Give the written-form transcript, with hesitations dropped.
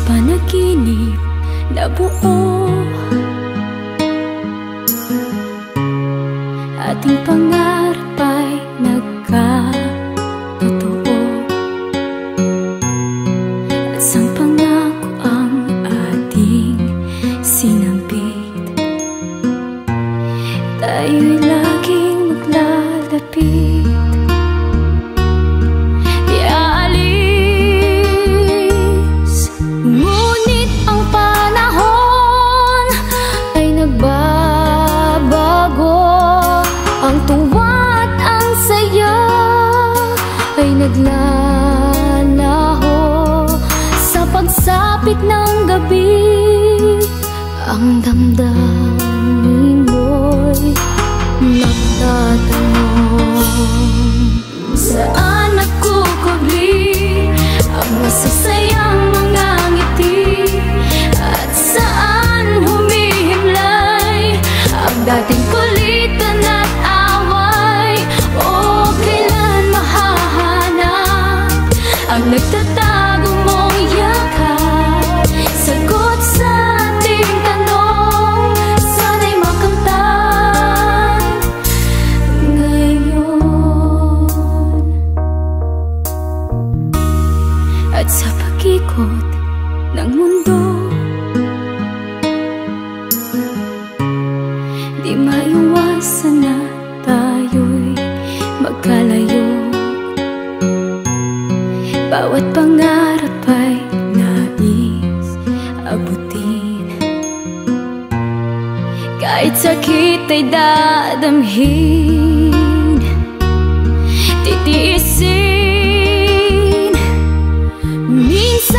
panaginip na buo, ating pangarap ay nagkatotoo, at sang pangako ang ating sinampit, tayo'y laging maglalapit. Naglalaho sa pagsapit ng gabi, ang damdamin mo'y nagtatanong, saan nagkukubli ang masasayang mga ngiti, at saan humihimlay ang dating kulitan at away. O kailan ang nagtatago mong yakap, sagot sa ating tanong, sana'y makamtan ngayon. At sa pag-ikot ng mundo, di maiwasan na tayo'y magkalayo. Bawat pangarap ay nais abutin, kahit sakit ay dadamhin, titiisin. Minsan